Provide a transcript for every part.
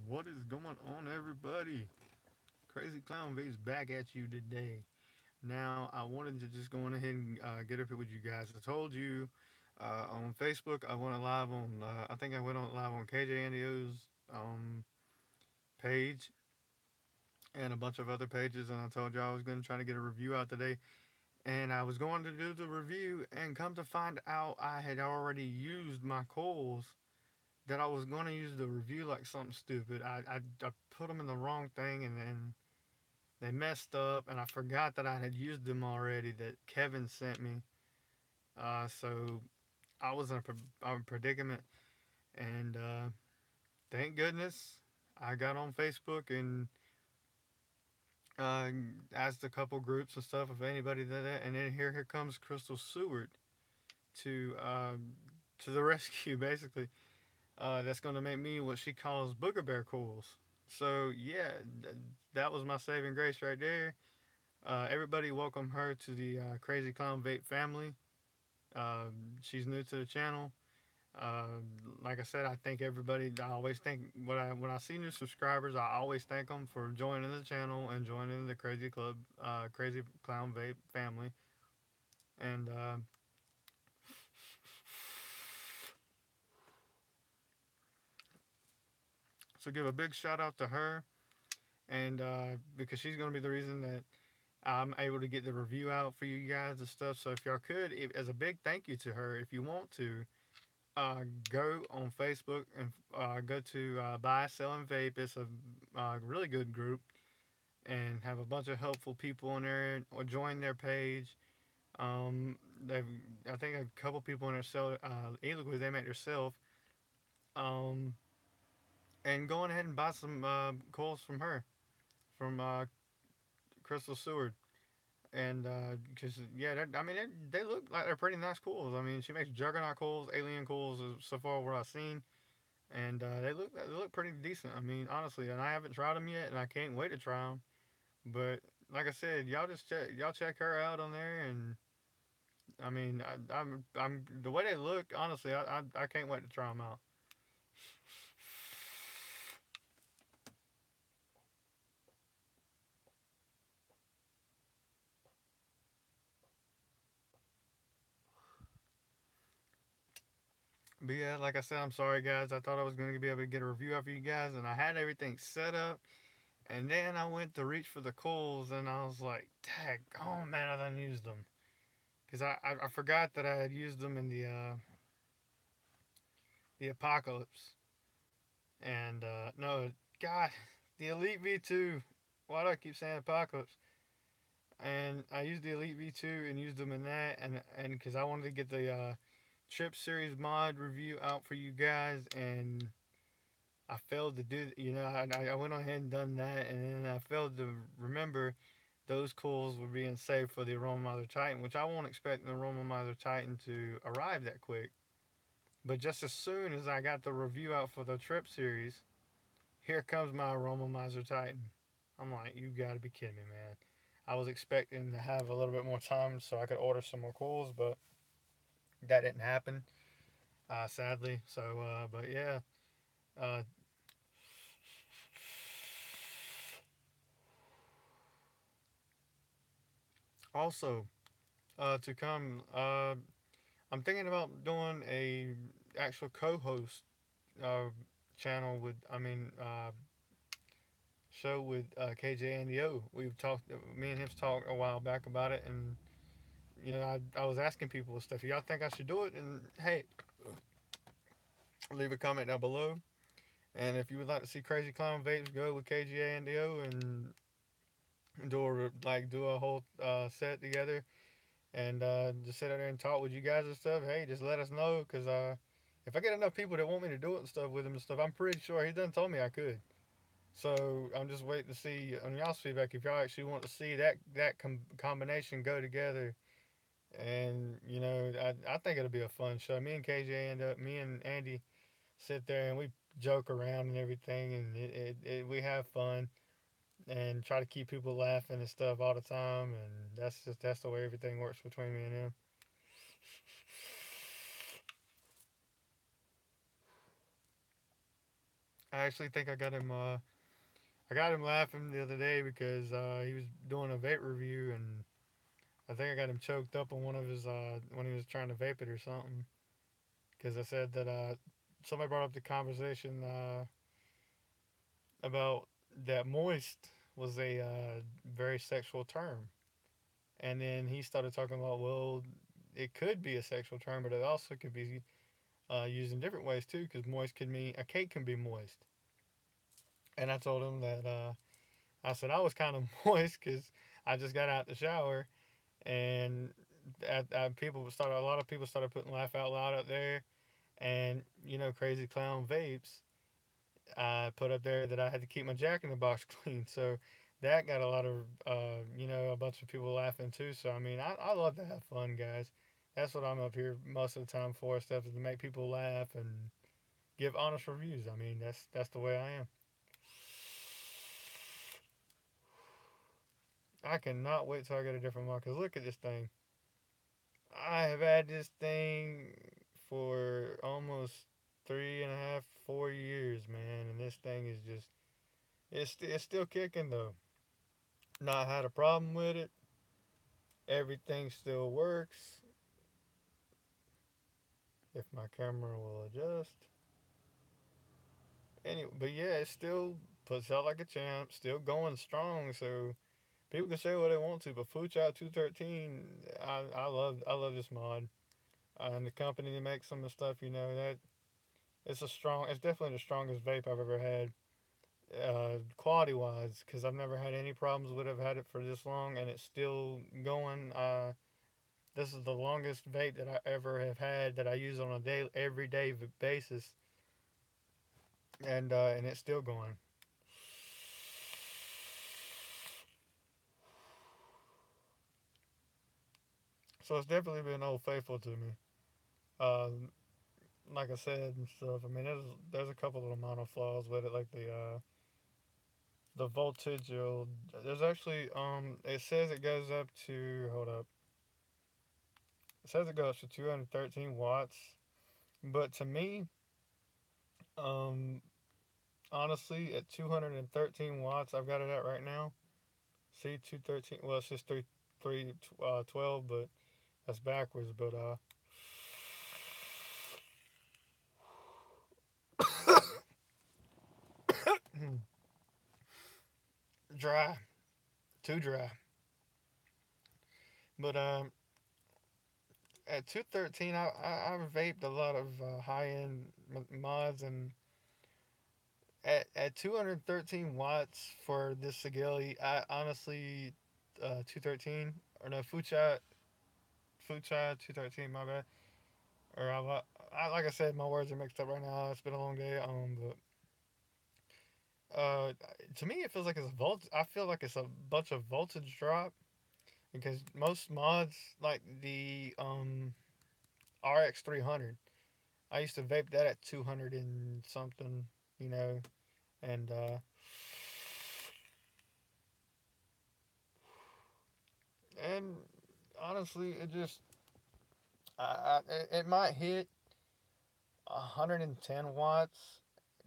What is going on, everybody? Crazy Clown Vapes back at you today. Now, I wanted to just go on ahead and get up here with you guys. I told you on Facebook I went live on. I think I went on live on KJ Andio's um, page and a bunch of other pages, and I told you I was going to try to get a review out today. And I was going to do the review, and come to find out, I had already used my coils that I was going to use the review like something stupid. I put them in the wrong thing, and then they messed up, and I forgot that I had used them already. That Kevin sent me. So I was in a predicament, and thank goodness I got on Facebook and uh, asked a couple groups and stuff if anybody did that, and then here comes Crystal Seward to to the rescue, basically. That's going to make me what she calls Booger Bear Coils. So yeah, that was my saving grace right there. Everybody welcome her to the Crazy Clown Vape family. She's new to the channel. Uh, like I said, I thank everybody. I always thank when I see new subscribers. I always thank them for joining the channel and joining the Crazy Clown Vape family. And so give a big shout out to her, and because she's gonna be the reason that I'm able to get the review out for you guys and stuff. So if y'all could, as a big thank you to her, if you want to, go on Facebook and go to Buy, Sell, and Vape. It's a really good group and have a bunch of helpful people in there. Or join their page. They've I think a couple people in there sell illegally. They make themselves. Um, and going ahead and buy some coils from her, from Crystal Seward. And because yeah, I mean they look like they're pretty nice coils. I mean she makes Juggernaut coils, Alien coils so far what I've seen, and they look pretty decent. I mean, honestly, and I haven't tried them yet, and I can't wait to try them. But like I said, y'all check her out on there, and I mean, I'm the way they look. Honestly, I can't wait to try them out. But yeah, like I said, I'm sorry guys. I thought I was going to be able to get a review out for you guys, and I had everything set up. And then I went to reach for the coals, and I was like, "Tag, oh man, I done used them." Because I forgot that I had used them in the apocalypse. And no, God, the Elite V2. Why do I keep saying Apocalypse? And I used the Elite V2 and used them in that, and because I wanted to get the Trip Series mod review out for you guys, and I failed to do. I went on ahead and done that, and then I failed to remember those coils were being saved for the Aromomizer Titan, which I won't expect the Aromomizer Titan to arrive that quick. But just as soon as I got the review out for the Trip Series, here comes my Aromomizer Titan. I'm like, you gotta be kidding me, man. I was expecting to have a little bit more time so I could order some more coils, but that didn't happen, sadly. So, but yeah. Uh, Also, to come, I'm thinking about doing a actual co-host uh, channel with, show with KJ and the O. We've talked, me and him talked a while back about it, and I was asking people and stuff. Y'all think I should do it? And hey, leave a comment down below. And if you would like to see Crazy Clown Vapes go with KGA and DO and do a whole set together and just sit out there and talk with you guys and stuff, hey, just let us know because if I get enough people that want me to do it and stuff with him and stuff, I'm pretty sure he done told me I could. So I'm just waiting to see on y'all's feedback if y'all actually want to see that combination go together. And I think it'll be a fun show. Me and Andy sit there and we joke around and everything, and we have fun and try to keep people laughing and stuff all the time. And that's the way everything works between me and him. I actually think I got him laughing the other day because he was doing a vape review, and I think I got him choked up on one of his when he was trying to vape it or something. Because I said that somebody brought up the conversation about that moist was a very sexual term, and then he started talking about, well, it could be a sexual term, but it also could be used in different ways too. Because moist can mean a cake can be moist, and I told him that I said I was kind of moist because I just got out the shower, and a lot of people started putting laugh out loud up there, and crazy clown vapes. I put up there that I had to keep my Jack in the Box clean, so that got a lot of a bunch of people laughing too. So I mean, I love to have fun, guys. That's what I'm up here most of the time for. Stuff is to make people laugh and give honest reviews. I mean, that's the way I am. I cannot wait till I get a different one. Cause look at this thing. I have had this thing for almost 3.5, 4 years, man, and this thing is just it's still kicking though. Not had a problem with it. Everything still works. If my camera will adjust. Anyway, but yeah, it still puts out like a champ. Still going strong. So people can say what they want to, but Foodshot 213, I love this mod. And the company that makes some of the stuff, that it's definitely the strongest vape I've ever had, quality wise, because I've never had any problems with it. I've had it for this long and it's still going. This is the longest vape that I ever have had that I use on a everyday basis, and it's still going. So it's definitely been old faithful to me. Um, like I said and stuff. I mean, there's a couple of minor flaws with it, like the voltage. There's actually it says it goes up to hold up. It says it goes to 213 watts, but to me, um, honestly, at 213 watts, I've got it at right now. See, 213. Well, it's just 12, but that's backwards. But dry, too dry. But at 213, I've vaped a lot of high end mods, and at 213 watts for this Sigeli, I honestly 213 or no Fuchai 213. My bad. Or like I said, my words are mixed up right now. It's been a long day. But to me, it feels like it's a I feel like it's a bunch of voltage drop because most mods like the RX 300. I used to vape that at 200 and something, you know, and and honestly, it just it might hit 110 watts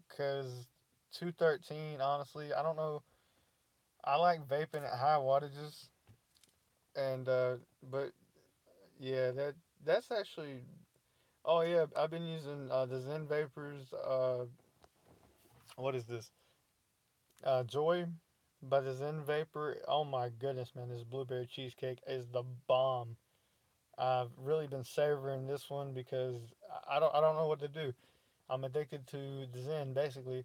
because 213. Honestly, I don't know. I like vaping at high wattages, and but yeah, that's actually. Oh yeah, I've been using the Zen Vapors. What is this? Joy by the Zen Vapor. Oh my goodness, man! This blueberry cheesecake is the bomb. I've really been savoring this one because I don't know what to do. I'm addicted to the Zen. Basically,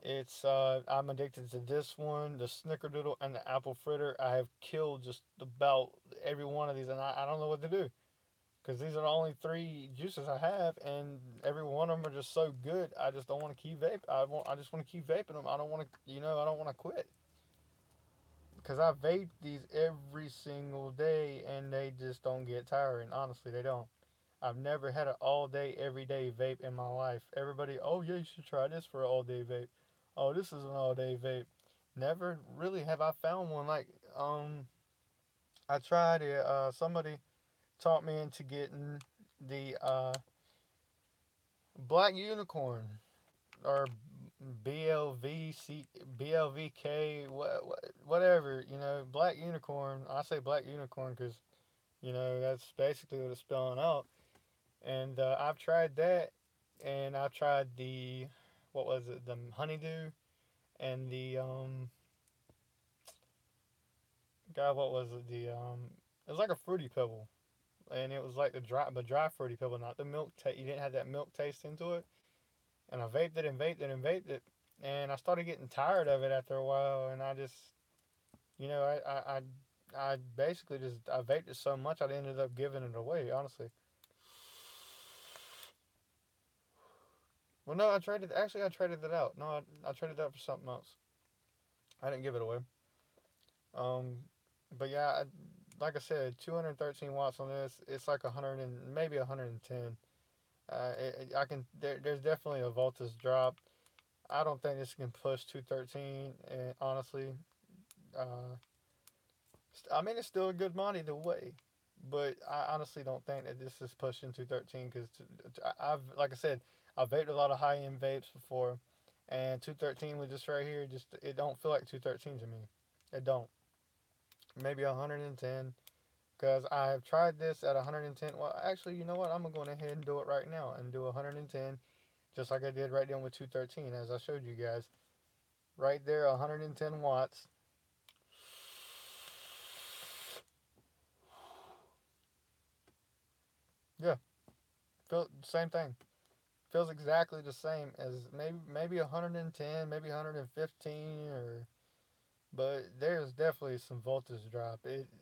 it's I'm addicted to this one, the Snickerdoodle, and the apple fritter. I have killed just about every one of these, and I don't know what to do because these are the only three juices I have, and every one of them are just so good. I just don't want to keep vape. I just want to keep vaping them. I don't want to, I don't want to quit because I vape these every single day, and they just don't get tiring. Honestly, they don't. I've never had an all day, every day vape in my life. Everybody, oh yeah, you should try this for an all day vape. Oh, this is an all day vape. Never really have I found one like I tried it. Somebody taught me into getting the Black Unicorn or BLVC, BLVK, whatever, Black Unicorn. I say Black Unicorn because, that's basically what it's spelling out. And I've tried that, and I've tried what was it, the Honeydew, and God, what was it, it was like a Fruity Pebble. And it was like the dry Fruity Pebble, not the milk. You didn't have that milk taste into it. And I vaped it and vaped it and vaped it, and I started getting tired of it after a while. And I just, I basically just I vaped it so much I ended up giving it away. Honestly, well, no, I traded. Actually, I traded it out. No, I traded it out for something else. I didn't give it away. Um, but yeah, like I said, 213 watts on this. It's like 100 and maybe 110. I can. There's definitely a voltage drop. I don't think this can push 213. And honestly, uh, I mean, it's still a good money either way, but I honestly don't think that this is pushing 213 because I've, like I said, I've vaped a lot of high end vapes before, and 213 with this right here, just it don't feel like 213 to me. It don't. Maybe 110 because I've tried this at 110. Well, actually, you know what? I'm gonna go ahead and do it right now and do 110, just like I did right then with 213, as I showed you guys. Right there, 110 watts. Yeah, feel same thing. Feels exactly the same as maybe 110, maybe 115, or but there's definitely some voltage drop.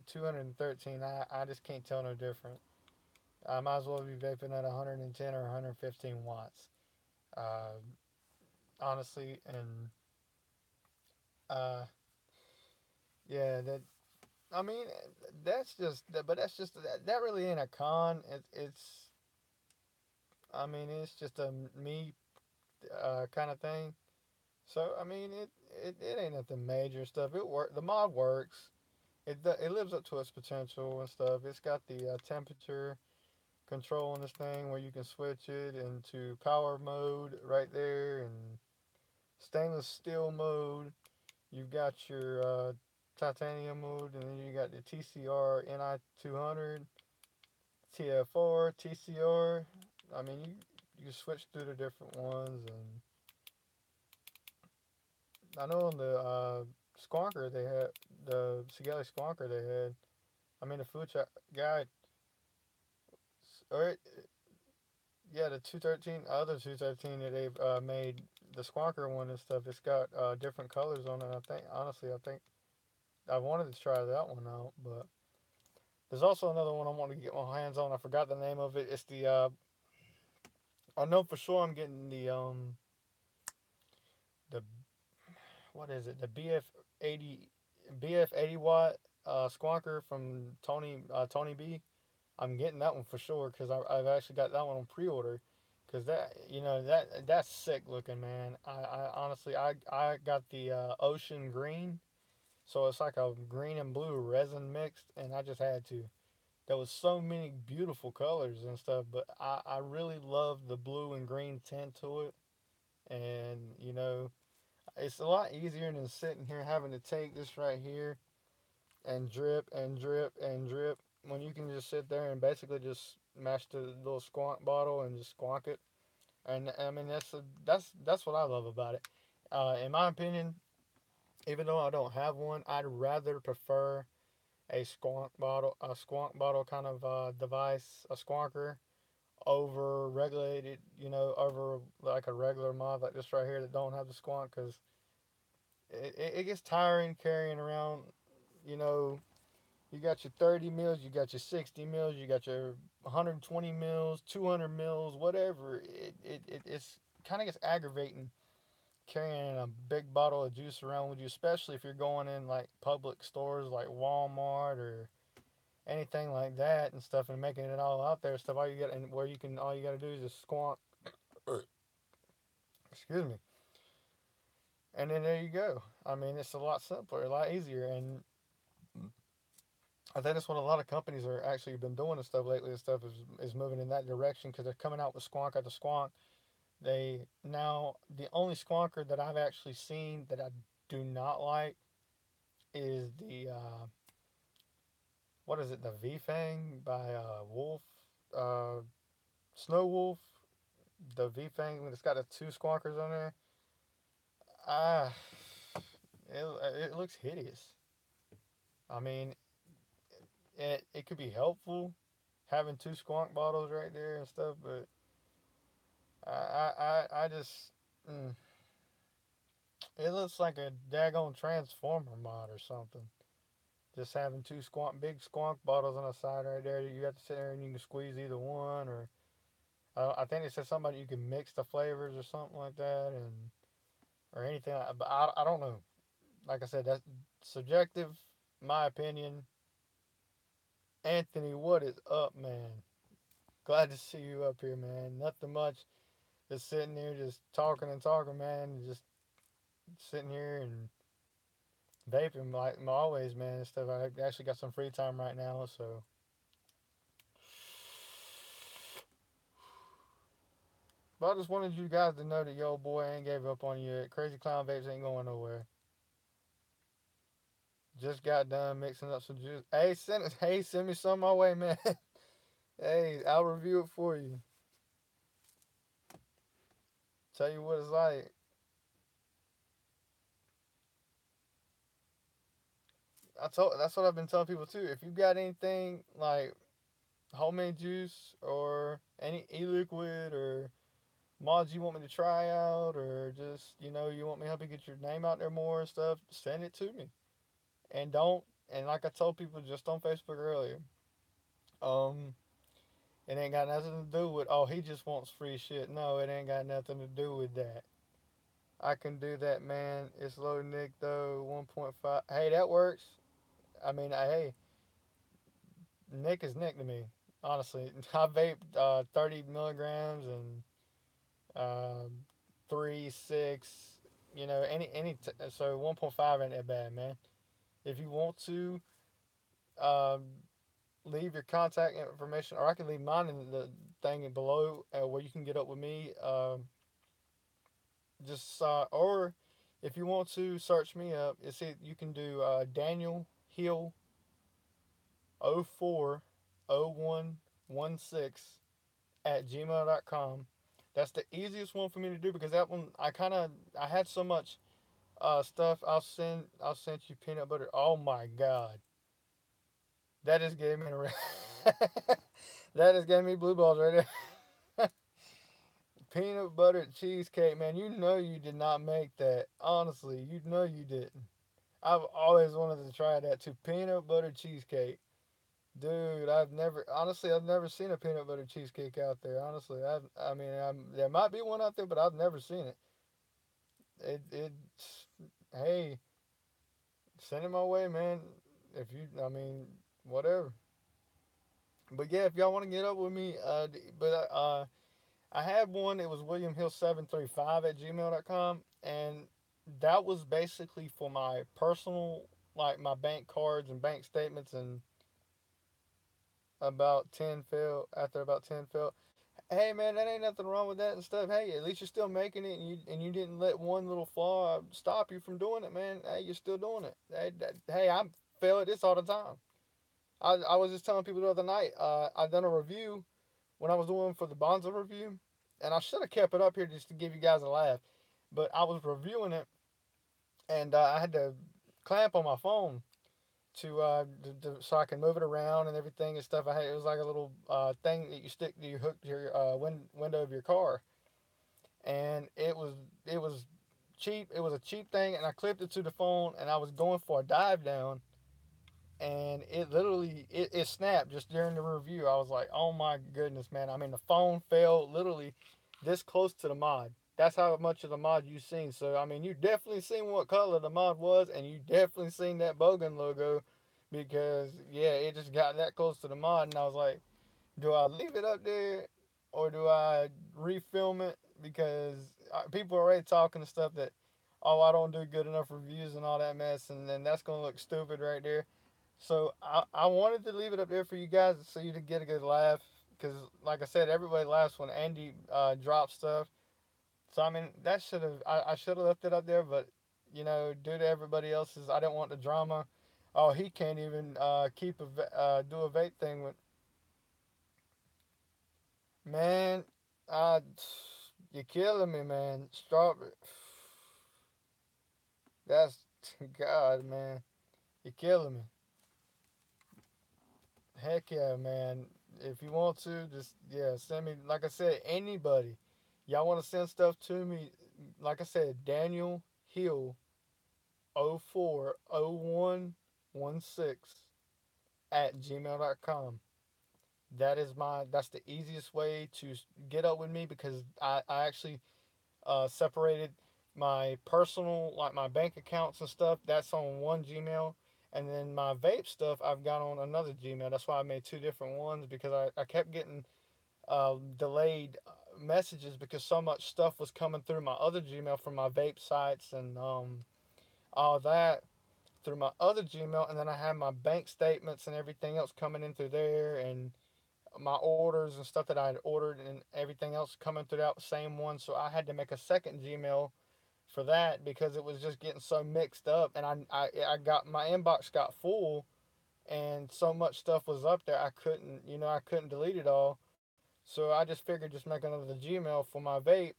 213, I just can't tell no different. I might as well be vaping at 110 or 115 watts. Uh, honestly, and uh, yeah, that I mean but that's just that really ain't a con. It's I mean it's just a me kind of thing. So I mean, it ain't nothing major stuff. The mod works. It lives up to its potential and stuff. It's got the temperature control on this thing where you can switch it into power mode right there and stainless steel mode. You've got your titanium mode, and then you got the TCR NI 200, TFR, TCR. I mean, you switch through the different ones, and I know on the Squonker they had the Sigali Squonker they had. I mean the food guy, or yeah, the 213 other 213 that they've made the Squonker one and stuff. It's got different colors on it. I think honestly, I think I wanted to try that one out, but there's also another one I want to get my hands on. I forgot the name of it. It's the I know for sure I'm getting the what is it? The BF80 watt Squonker from Tony B. I'm getting that one for sure because I've actually got that one on pre-order. Cause that's sick looking, man. I honestly I got the ocean green, so it's like a green and blue resin mixed, and I just had to. There was so many beautiful colors and stuff, but I really love the blue and green tint to it, and it's a lot easier than sitting here having to take this right here and drip and drip and drip when you can just sit there and basically just mash the little squonk bottle and just squonk it. And I mean that's what I love about it. In my opinion, even though I don't have one, I'd rather prefer a squonk bottle kind of device, a squonker, over regulated, over like a regular mod like this right here that don't have the squonk, because it gets tiring carrying around, you know, you got your 30 mils, you got your 60 mils, you got your 120 mils, 200 mils, whatever. It's kind of gets aggravating carrying a big bottle of juice around with you, especially if you're going in like public stores like Walmart or anything like that and stuff, and making it all out there stuff. All you got to do is just squawk. Excuse me. And then there you go. I mean, it's a lot simpler, a lot easier, and I think that's what a lot of companies are actually been doing and stuff lately. And stuff is moving in that direction because they're coming out with squonk after squonk. They now the only squonker that I've actually seen that I do not like is the what is it? The V Fang by Wolf, uh, Snow Wolf. The V Fang when it's got the two squonkers on there. Ah, it looks hideous. I mean, it could be helpful having two squonk bottles right there and stuff, but I just it looks like a daggone transformer mod or something. Just having two big squonk bottles on the side right there. You have to sit there and you can squeeze either one, or I think they said something about you can mix the flavors or something like that, and or anything. But I don't know. Like I said, that's subjective. My opinion. Anthony, what is up, man? Glad to see you up here, man. Nothing much. Just sitting there, just talking and talking, man. And just sitting here and vaping like always, man. And stuff. I actually got some free time right now, so. But I just wanted you guys to know that your old boy ain't gave up on you yet. Crazy Clown Vapes ain't going nowhere. Just got done mixing up some juice. Send me some my way, man. Hey, I'll review it for you. Tell you what it's like. That's what I've been telling people too. If you got anything like homemade juice or any e-liquid or mods you want me to try out, or just you want me to help you get your name out there more and stuff, send it to me. And don't and like I told people just on Facebook earlier, um, it ain't got nothing to do with he just wants free shit. No, it ain't got nothing to do with that. I can do that, man. It's low Nick though, 1.5. Hey, that works. I mean, hey, Nick is Nick to me. Honestly, I vaped 30 milligrams and uh, 3, 6. So 1.5 ain't that bad, man. If you want to um, leave your contact information, or I can leave mine in the thing below where you can get up with me. Or if you want to search me up, you can do Daniel Hill 040116 at gmail.com. That's the easiest one for me to do because that one I had so much stuff. I'll send you peanut butter. Oh my god, that just gave me that just gave me blue balls right there. Peanut butter cheesecake, man. You know you did not make that. Honestly, you know you didn't. I've always wanted to try that too. Peanut butter cheesecake. Dude, I've never seen a peanut butter cheesecake out there. Honestly, there might be one out there, but I've never seen it. It, hey, send it my way, man. If you, I mean, whatever. But yeah, if y'all want to get up with me, I had one. It was William Hill 735 at gmail.com, and that was basically for my personal, like my bank cards and bank statements, and after about 10 failed. Hey man, that ain't nothing wrong with that and stuff. Hey, at least you're still making it, and you didn't let one little flaw stop you from doing it, man. Hey, you're still doing it. Hey, I fail at this all the time. I was just telling people the other night. I done a review when I was doing for the Bonza review, and I should have kept it up here just to give you guys a laugh. But I was reviewing it, and I had to clamp on my phone so I can move it around and everything and stuff. It was like a little thing that you hook to your window of your car, and it was cheap. It was a cheap thing, and I clipped it to the phone, and I was going for a dive down, and it snapped just during the review. I was like, oh my goodness, man! I mean, the phone fell literally this close to the mod. That's how much of the mod you've seen. So I mean, you definitely seen what color the mod was, and you definitely seen that Bogan logo, because yeah, it just got that close to the mod, and I was like, do I leave it up there, or do I refilm it? Because people are already talking to stuff that, oh, I don't do good enough reviews and all that mess, and then that's gonna look stupid right there. So I wanted to leave it up there for you guys so you to get a good laugh. Because, like I said, everybody laughs when Andy drops stuff. So I mean, that should have I should have left it up there, but due to everybody else's, I didn't want the drama. Oh, he can't even do a vape thing with man. Uh, you're killing me, man. Strawberry. That's God, man. You're killing me. Heck yeah, man. If you want to, just yeah, send me. Like I said, anybody, y'all want to send stuff to me? Like I said, Daniel Hill 040116 at gmail.com. That's the easiest way to get up with me because I actually separated my personal, like my bank accounts and stuff. That's on one Gmail, and then my vape stuff I've got on another Gmail. That's why I made two different ones because I kept getting delayed messages because so much stuff was coming through my other Gmail from my vape sites and all that through my other Gmail, and then I had my bank statements and everything else coming in through there, and my orders and stuff that I had ordered and everything else coming through that same one. So I had to make a second Gmail for that because it was just getting so mixed up, and I got my inbox got full, and so much stuff was up there I couldn't delete it all. So I just figured just make another Gmail for my vape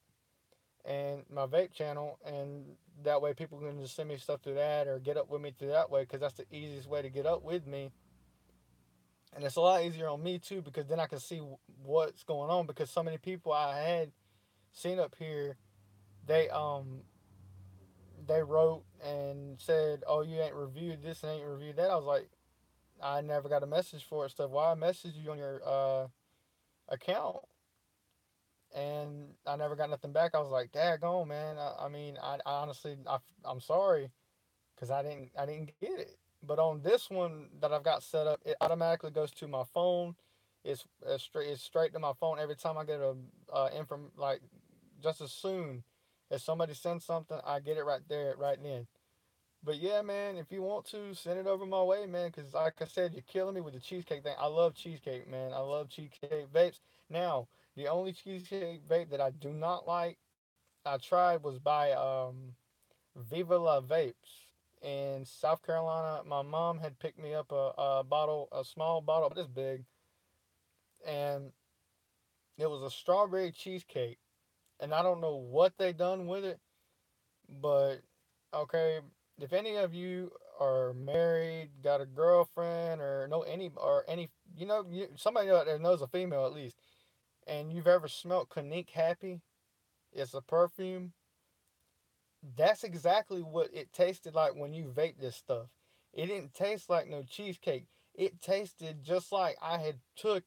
and my vape channel, and that way people can just send me stuff through that or get up with me through that way because that's the easiest way to get up with me. And it's a lot easier on me too because then I can see what's going on because so many people I had seen up here, they they wrote and said, "Oh, you ain't reviewed this and ain't reviewed that." I was like, I never got a message for it. Stuff. Why I messaged you on your account and I never got nothing back. I was like, "Daggone, man." I mean, I honestly, I'm sorry because I didn't get it. But on this one that I've got set up, it automatically goes to my phone. It's straight to my phone every time I get a inform like just as soon as somebody sends something, I get it right there right then. But yeah, man, if you want to send it over my way, man, because like I said, you're killing me with the cheesecake thing. I love cheesecake, man. I love cheesecake vapes. Now, the only cheesecake vape that I do not like, I tried was by Viva La Vapes in South Carolina. My mom had picked me up a bottle, a small bottle, this big, and it was a strawberry cheesecake. And I don't know what they done with it, but okay, if any of you are married, got a girlfriend, or know any somebody out there knows a female at least, and you've ever smelled Clinique Happy, it's a perfume. That's exactly what it tasted like when you vape this stuff. It didn't taste like no cheesecake. It tasted just like I had took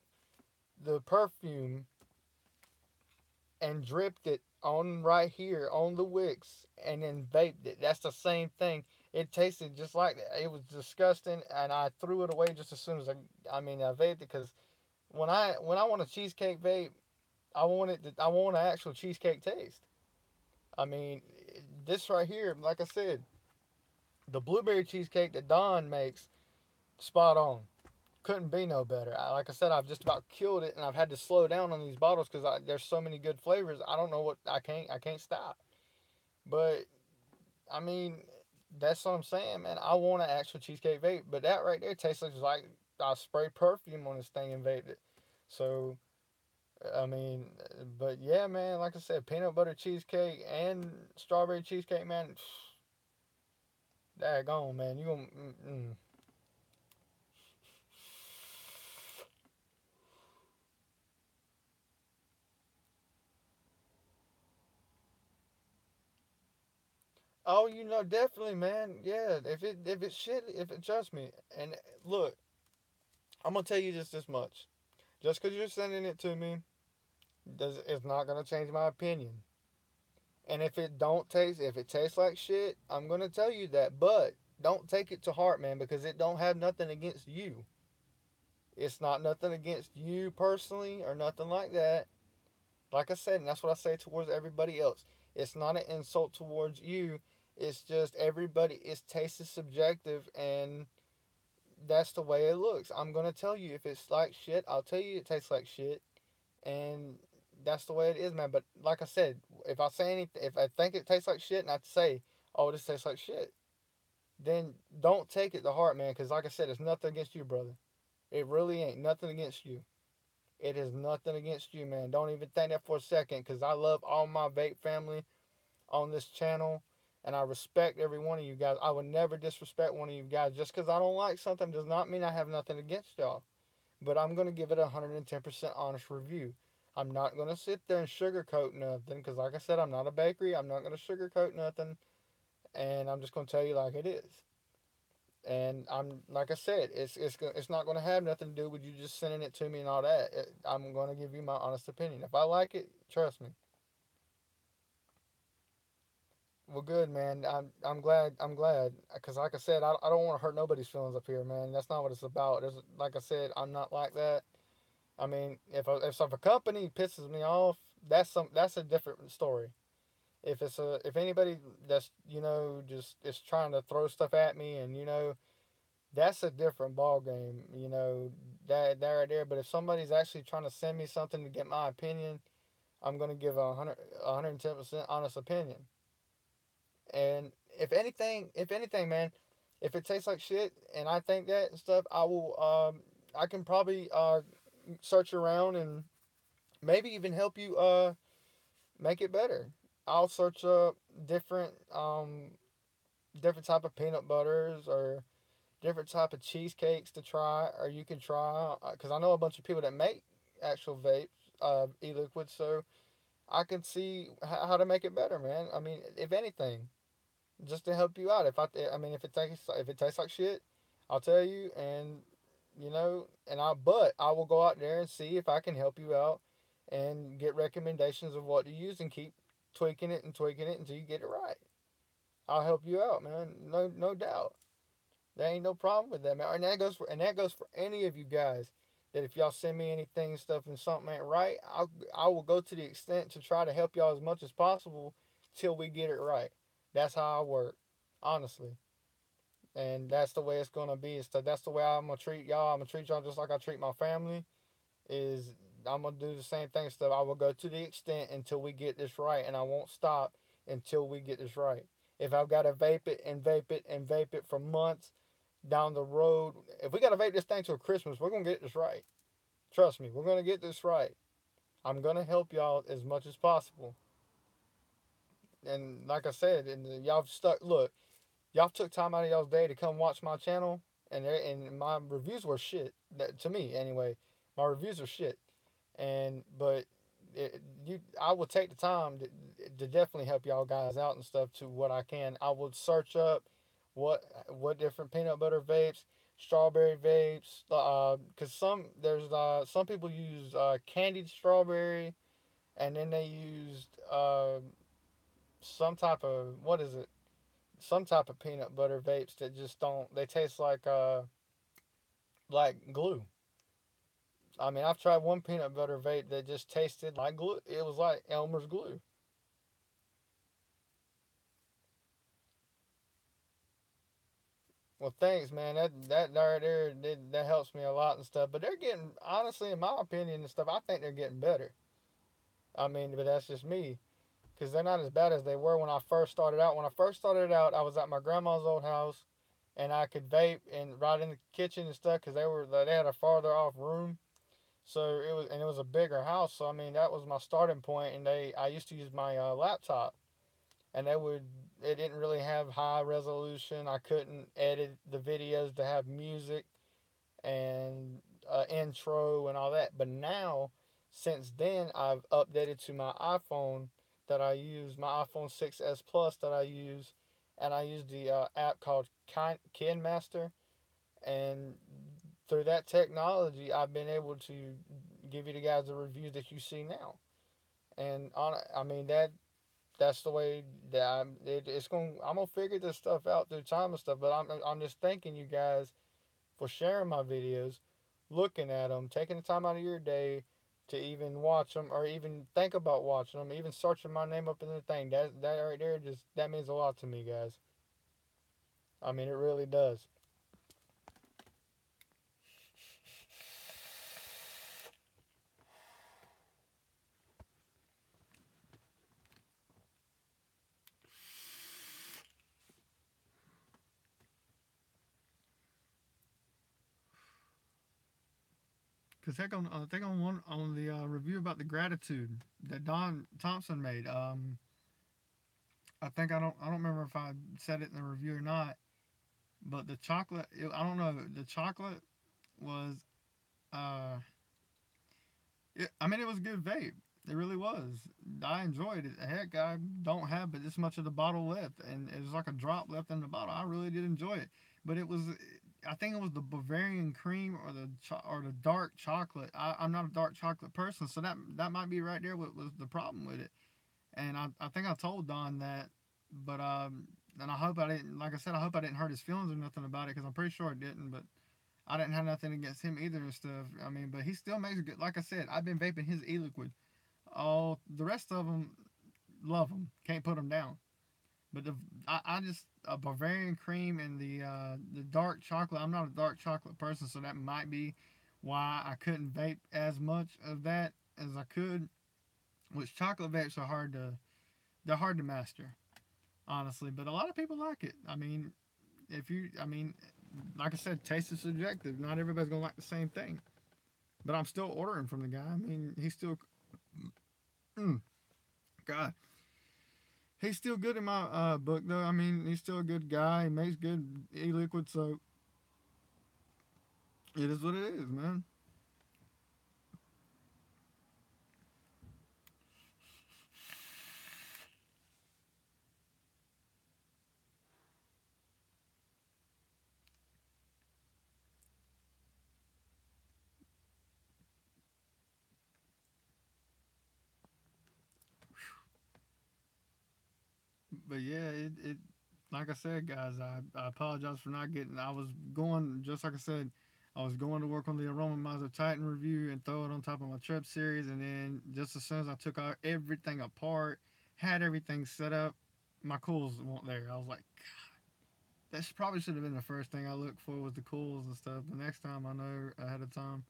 the perfume and dripped it on right here on the wicks and then vaped it. That's the same thing. It tasted just like that. It was disgusting, and I threw it away just as soon as I vaped it because when I want a cheesecake vape, I want an actual cheesecake taste. I mean, this right here, like I said, the blueberry cheesecake that Don makes, spot on. Couldn't be no better. Like I said, I've just about killed it, and I've had to slow down on these bottles because there's so many good flavors. I don't know what I can't stop. But I mean, that's what I'm saying, man. I want an actual cheesecake vape, but that right there tastes like I sprayed perfume on this thing and vaped it. So I mean, but yeah, man. Like I said, peanut butter cheesecake and strawberry cheesecake, man. Daggone, man. You gonna Oh, definitely, man. Yeah, if it shit, if it trust me. And look, I'm gonna tell you just this much. Just because you're sending it to me, it's not gonna change my opinion. And if it tastes like shit, I'm gonna tell you that. But don't take it to heart, man, because it don't have nothing against you. It's not nothing against you personally or nothing like that. Like I said, and that's what I say towards everybody else. It's not an insult towards you. It's just everybody. Its taste is subjective, and that's the way it looks. I'm gonna tell you if it's like shit. I'll tell you it tastes like shit, and that's the way it is, man. But like I said, if I say anything, if I think it tastes like shit, and I say, "Oh, this tastes like shit," then don't take it to heart, man. Because like I said, it's nothing against you, brother. It really ain't nothing against you. It is nothing against you, man. Don't even think that for a second. Because I love all my vape family on this channel, and I respect every one of you guys. I would never disrespect one of you guys. Just because I don't like something does not mean I have nothing against y'all. But I'm going to give it a 110% honest review. I'm not going to sit there and sugarcoat nothing because, like I said, I'm not a bakery. I'm not going to sugarcoat nothing, and I'm just going to tell you like it is. And I'm like I said, it's not going to have nothing to do with you just sending it to me and all that. I'm going to give you my honest opinion. If I like it, trust me. Well, good man. I'm glad. I'm glad because, like I said, I don't want to hurt nobody's feelings up here, man. That's not what it's about. Like I said, I'm not like that. I mean, if a company pisses me off, that's a different story. If anybody that's just is trying to throw stuff at me, and that's a different ball game. That right there. But if somebody's actually trying to send me something to get my opinion, I'm gonna give 110% honest opinion. And if anything, man, if it tastes like shit and I think that and stuff, I can probably search around and maybe even help you make it better. I'll search up different different type of peanut butters or different type of cheesecakes to try, or you can try because I know a bunch of people that make actual vapes, e-liquids, so I can see how to make it better, man. I mean, if anything, just to help you out. I mean, if it tastes like shit, I'll tell you, and but I will go out there and see if I can help you out, and get recommendations of what to use, and keep tweaking it until you get it right. I'll help you out, man. No doubt. There ain't no problem with that, man. And that goes for any of you guys. That if y'all send me anything and stuff and something ain't right, I will go to the extent to try to help y'all as much as possible till we get it right. That's how I work, honestly. And that's the way it's gonna be. That's the way I'm gonna treat y'all. I'm gonna treat y'all just like I treat my family. Is I'm gonna do the same thing. Stuff. I will go to the extent until we get this right, and I won't stop until we get this right. If I've got to vape it and vape it and vape it for months down the road, if we got to vape this thing till Christmas, we're gonna get this right. Trust me, we're gonna get this right. I'm gonna help y'all as much as possible. And like I said, and y'all stuck. Look, y'all took time out of y'all's day to come watch my channel, and my reviews were shit. To me, anyway, my reviews are shit. But I will take the time to definitely help y'all guys out and stuff to what I can. I will search up what what different peanut butter vapes, strawberry vapes. Cause some people use candied strawberry, and then they used some type of what is it? Some type of peanut butter vapes that just don't. They taste like glue. I mean, I've tried one peanut butter vape that just tasted like glue. It was like Elmer's glue. Well, thanks, man. That right there that helps me a lot and stuff. But they're getting, honestly, in my opinion and stuff, I think they're getting better. I mean, but that's just me, because they're not as bad as they were when I first started out. When I first started out, I was at my grandma's old house, and I could vape and right in the kitchen and stuff because they had a farther off room. So it was a bigger house. So I mean, that was my starting point. And I used to use my laptop, and it didn't really have high resolution. I couldn't edit the videos to have music and intro and all that. But now, since then, I've updated to my iPhone that I use, my iPhone 6s Plus that I use, and I use the app called KinMaster, and through that technology, I've been able to give you the guys the reviews that you see now. And I mean that's the way that I'm gonna figure this stuff out through time and stuff. But I'm just thanking you guys for sharing my videos, looking at them, taking the time out of your day to even watch them or even think about watching them, even searching my name up in the thing. That right there just that means a lot to me, guys. I mean, it really does. Cause heck, on I think on one on the review about the gratitude that Don Thompson made. I think I don't remember if I said it in the review or not, but the chocolate. I don't know. The chocolate was. Uh, I mean, it was a good vape. It really was. I enjoyed it. Heck, I don't have but this much of the bottle left, and it was like a drop left in the bottle. I really did enjoy it, but it was. I think it was the Bavarian cream or the dark chocolate. I'm not a dark chocolate person, so that might be right there. What was the problem with it? And I think I told Don that, but and I hope I didn't. Like I said, I hope I didn't hurt his feelings or nothing about it because I'm pretty sure I didn't. But I didn't have nothing against him either and stuff. I mean, but he still makes good. Like I said, I've been vaping his e-liquid. All the rest of them love them. Can't put them down. But I just a Bavarian cream and the dark chocolate. I'm not a dark chocolate person, so that might be why I couldn't vape as much of that as I could. Which chocolate vapes are hard to master, honestly. But a lot of people like it. I mean, I mean, like I said, taste is subjective. Not everybody's gonna like the same thing. But I'm still ordering from the guy. I mean, he's still, mm, God, he's still good in my book though. I mean, he's still a good guy. He makes good e-liquid, so it is what it is, man. But yeah, it like I said, guys, I apologize for not getting. I was going just like I said. I was going to work on the Aroma Miser Titan review and throw it on top of my Trip series, and then just as soon as I took out everything apart, had everything set up, my cools weren't there. I was like, that probably should have been the first thing I looked for was the cools and stuff. The next time I know ahead of time.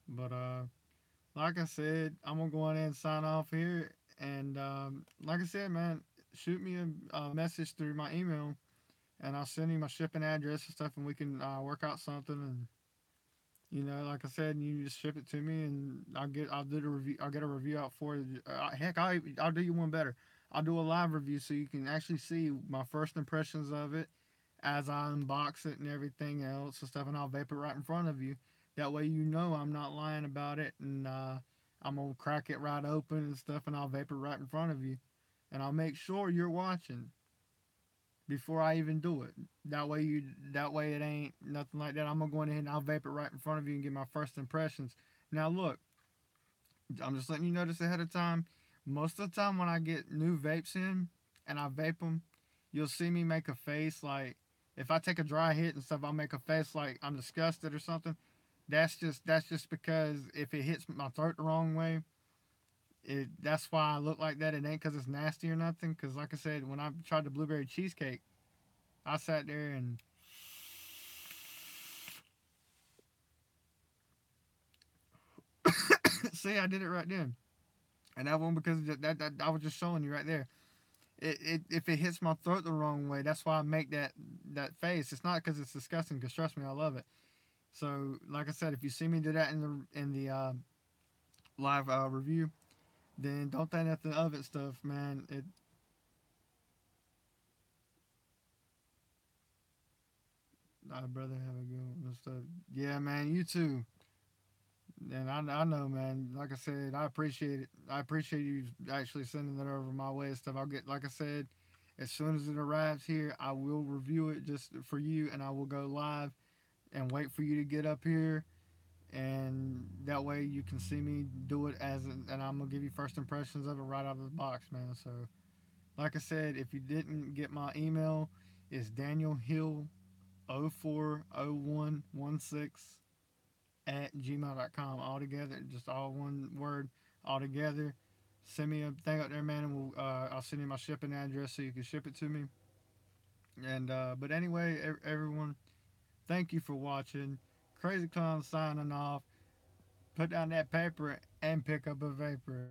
But like I said, I'm gonna go in and sign off here. And like I said, man, shoot me a message through my email, and I'll send you my shipping address and stuff, and we can work out something. And like I said, you just ship it to me, and I'll do the review. I'll get a review out for you. Heck, I'll do you one better. I'll do a live review so you can actually see my first impressions of it as I unbox it and everything else and stuff, and I'll vape it right in front of you. That way, I'm not lying about it, and I'm gonna crack it right open and stuff, and I'll vape it right in front of you, and I'll make sure you're watching before I even do it. That way it ain't nothing like that. I'm gonna go in and I'll vape it right in front of you and get my first impressions. Now look, I'm just letting you know this ahead of time. Most of the time when I get new vapes in and I vape them, you'll see me make a face like if I take a dry hit and stuff, I'll make a face like I'm disgusted or something. That's just because if it hits my throat the wrong way, that's why I look like that. It ain't because it's nasty or nothing. Because like I said, when I tried the blueberry cheesecake, I sat there and see, I did it right then. And that one because that I was just showing you right there. If it hits my throat the wrong way, that's why I make that face. It's not because it's disgusting. Because trust me, I love it. So like I said, if you see me do that in the live review, then don't think nothing of it. Stuff, man. Brother, have a good one and stuff. Yeah, man. You too. And I know, man. Like I said, I appreciate it. I appreciate you actually sending that over my way and stuff. I'll get, like I said, as soon as it arrives here, I will review it just for you, and I will go live and wait for you to get up here, and that way you can see me do it and I'm gonna give you first impressions of it right out of the box, man. So, like I said, if you didn't get my email, it's Daniel Hill 040116 at gmail.com all together, just all one word all together. Send me a thing up there, man, and I'll send you my shipping address so you can ship it to me. And but anyway, everyone, thank you for watching. Crazy Clown signing off. Put down that paper and pick up a vapor.